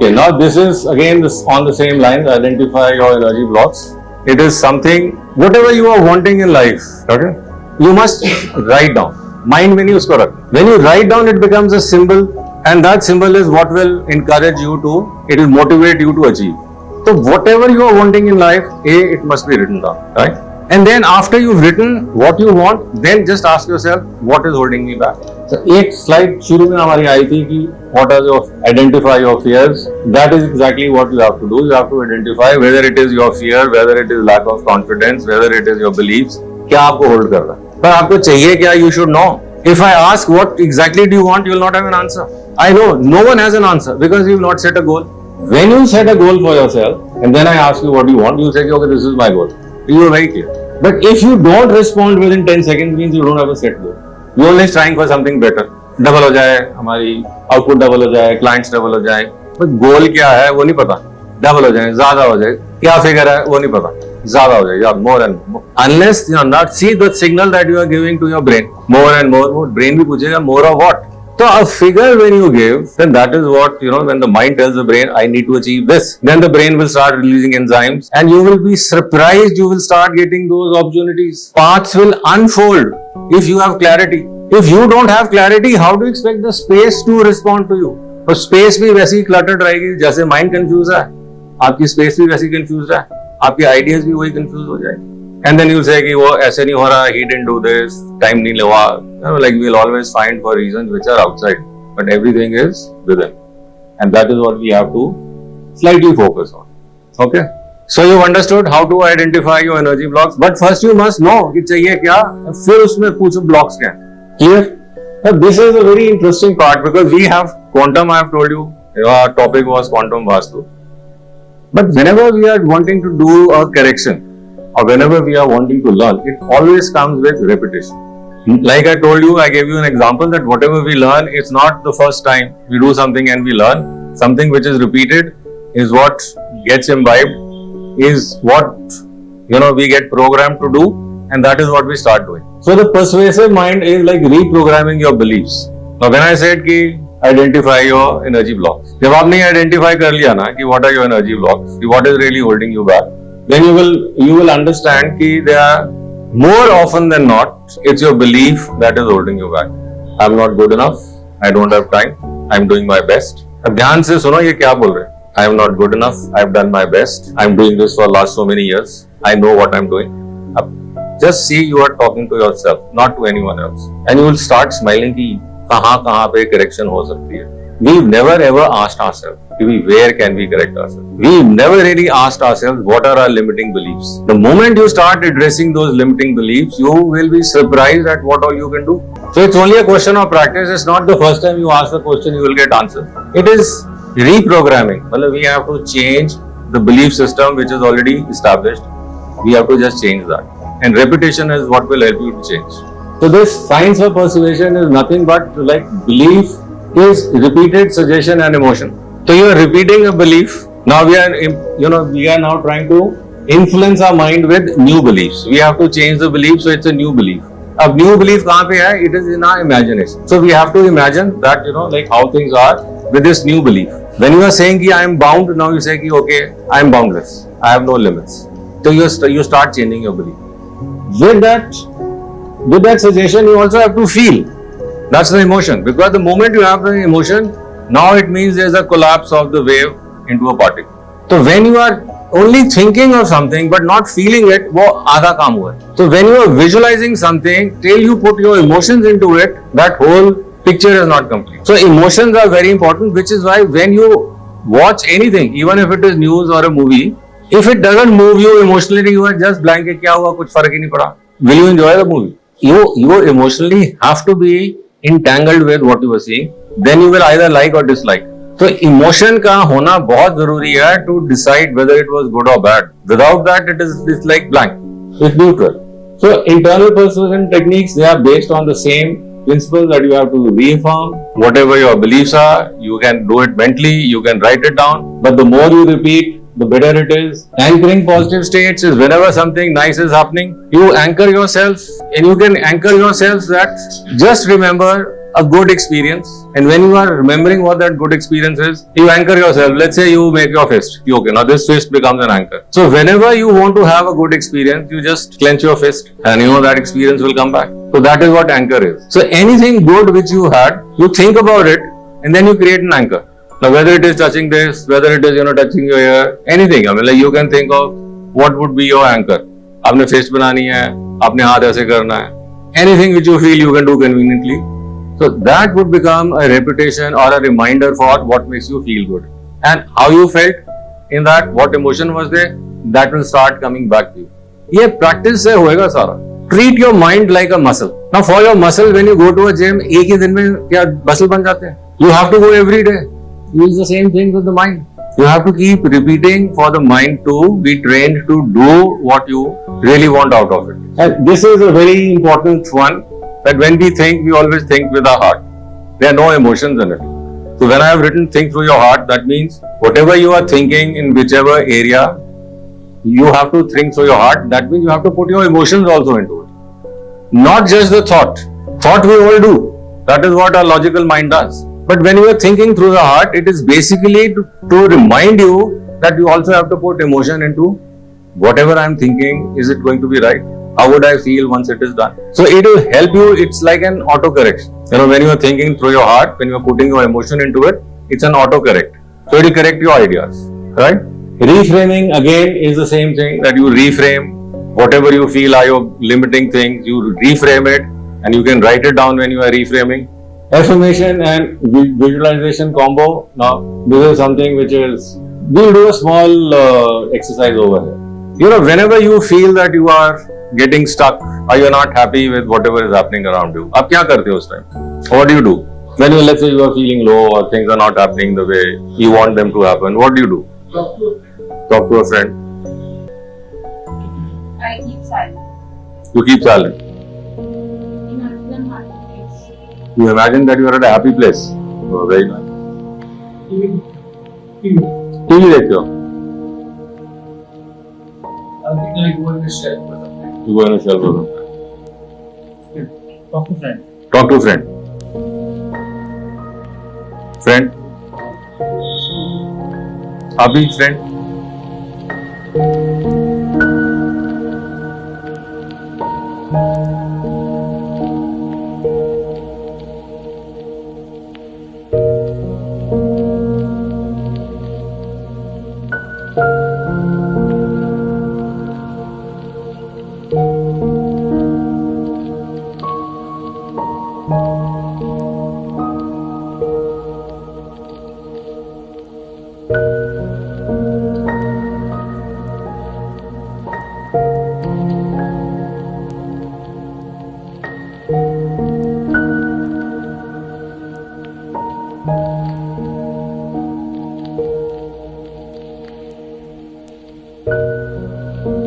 Okay, now this is again on the same lines. Identify your energy blocks. It is something, whatever you are wanting in life, okay, you must write down. Mind में नहीं उसको रख. When you write down, it becomes a symbol, and that symbol is what will encourage you to, it will motivate you to achieve. So whatever you are wanting in life, it must be written down, right? And then after you've written what you want, then just ask yourself, what is holding me back? So एक slide शुरू में हमारी आई थी कि what are your, identify your fears. That is exactly what you have to do. You have to identify whether it is your fear, whether it is lack of confidence, whether it is your beliefs. क्या आपको hold कर रहा है? पर आपको चाहिए क्या? You should know. If I ask what exactly do you want, you will not have an answer. I know no one has an answer because you will not set a goal. When you set a goal for yourself, and then I ask you what you want, you say, okay, this is my goal. You are very clear. But if you don't respond within 10 seconds, means you don't have a set goal. You are always trying for something better. Double हो जाए, हमारी output double हो जाए, clients double हो जाए, but गोल क्या है वो नहीं पता. डबल हो जाए, ज्यादा हो जाए, क्या फिगर है वो नहीं पता, ज्यादा हो जाए, या more and more. Unless you are not see the signal that you are giving to your brain, more and more, brain भी पूछेगा more of what. So a figure when you give, then that is what, when the mind tells the brain, I need to achieve this. Then the brain will start releasing enzymes and you will be surprised, you will start getting those opportunities. Paths will unfold if you have clarity. If you don't have clarity, how do you expect the space to respond to you? तो space भी वैसी cluttered रहेगी, जैसे mind confused है, आपकी space भी वैसी confused है, आपके ideas भी वही confused हो जाएगी. And then you'll say कि वो ऐसे नहीं हो रहा, he didn't do this, time नहीं लगा. Like we'll always find for reasons which are outside, but everything is within. And that is what we have to slightly focus on. Okay? So you've understood how to identify your energy blocks, but first you must know कि चाहिए क्या, फिर उसमें पूछो blocks क्या. Clear? Now this is a very interesting part because we have quantum, I have told you, our topic was quantum vastu. But whenever we are wanting to do a correction, or whenever we are wanting to learn, it always comes with repetition. Like I told you, I gave you an example that whatever we learn, it's not the first time we do something and we learn. Something which is repeated is what gets imbibed, is what we get programmed to do, and that is what we start doing. So the persuasive mind is like reprogramming your beliefs. Now when I said कि identify your energy blocks, जब आपने identify कर लिया ना कि what are your energy blocks, what is really holding you back, then you will understand that they are more often than not, it's your belief that is holding you back. I'm not good enough. I don't have time. I'm doing my best. अब ध्यान से सुनो ये क्या बोल रहे हैं. I am not good enough. I've done my best. I'm doing this for last so many years. I know what I'm doing. अब just see you are talking to yourself, not to anyone else, and you will start smiling कि कहाँ पे correction हो सकती है. We've never ever asked ourselves, where can we correct ourselves? We've never really asked ourselves, what are our limiting beliefs? The moment you start addressing those limiting beliefs, you will be surprised at what all you can do. So it's only a question of practice. It's not the first time you ask the question, you will get answer. It is reprogramming. Well, we have to change the belief system which is already established. We have to just change that. And repetition is what will help you to change. So this science of persuasion is nothing but like belief is repeated suggestion and emotion. So you are repeating a belief. Now we are now trying to influence our mind with new beliefs. We have to change the belief, so it's a new belief. A new belief कहाँ पे है? It is in our imagination. So we have to imagine that like how things are with this new belief. When you are saying कि I am bound, now you say कि okay, I am boundless. I have no limits. So you start changing your belief. With that suggestion, you also have to feel. That's the emotion. Because the moment you have the emotion, now it means there's a collapse of the wave into a particle. So when you are only thinking of something but not feeling it, वो आधा काम हुआ है. So when you are visualizing something, till you put your emotions into it, that whole picture is not complete. So emotions are very important, which is why when you watch anything, even if it is news or a movie, if it doesn't move you emotionally, you are just blank. क्या हुआ? कुछ फर्क ही नहीं पड़ा. Will you enjoy the movie? You emotionally have to be entangled with what you are seeing. Then you will either like or dislike. So emotion का होना बहुत जरूरी है to decide whether it was good or bad. Without that, it's like blank. It's neutral. So internal persuasion techniques, they are based on the same principles that you have to reaffirm. Whatever your beliefs are, you can do it mentally, you can write it down. But the more you repeat, the better it is. Anchoring positive states is whenever something nice is happening, you anchor yourself, and you can anchor yourself that just remember a good experience, and when you are remembering what that good experience is, you anchor yourself. Let's say you make your fist. Okay, now this fist becomes an anchor. So whenever you want to have a good experience, you just clench your fist, and you know that experience will come back. So that is what anchor is. So anything good which you had, you think about it, and then you create an anchor. Now whether it is touching this, whether it is touching your ear, anything. I mean, like you can think of what would be your anchor. आपने fist बनानी है, आपने हाथ ऐसे करना है. Anything which you feel you can do conveniently. So that would become a repetition or a reminder for what makes you feel good. And how you felt in that, what emotion was there, that will start coming back to you. ये practice से होएगा सारा. Treat your mind like a muscle. Now for your muscle, when you go to a gym, एक ही दिन में क्या muscle बन जाते हैं? You have to go every day. Use the same thing with the mind. You have to keep repeating for the mind to be trained to do what you really want out of it. And this is a very important one, that when we think, we always think with our heart. There are no emotions in it. So when I have written think through your heart, that means whatever you are thinking in whichever area, you have to think through your heart. That means you have to put your emotions also into it. Not just the thought. Thought we all do. That is what our logical mind does. But when you are thinking through the heart, it is basically to remind you that you also have to put emotion into whatever I am thinking. Is it going to be right? How would I feel once it is done? So it will help you. It's like an autocorrect. When you are thinking through your heart, when you are putting your emotion into it, it's an autocorrect. So it will correct your ideas, right? Reframing again is the same thing, that you reframe whatever you feel are your limiting things. You reframe it, and you can write it down when you are reframing. Affirmation and visualization combo. Now, this is something which is, we'll do a small exercise over here. Whenever you feel that you are getting stuck or you're not happy with whatever is happening around you, आप क्या करते हो उस time? What do you do? When you, let's say you are feeling low or things are not happening the way you want them to happen, what do you do? Talk to a friend. I keep silent. You keep silent. You imagine that you are at a happy place. Oh, very nice. TV देखते हो? I think I go in the shelf or something. You go in a shelf or something. Talk to friend. Talk to friend. Friend. Abhi friend.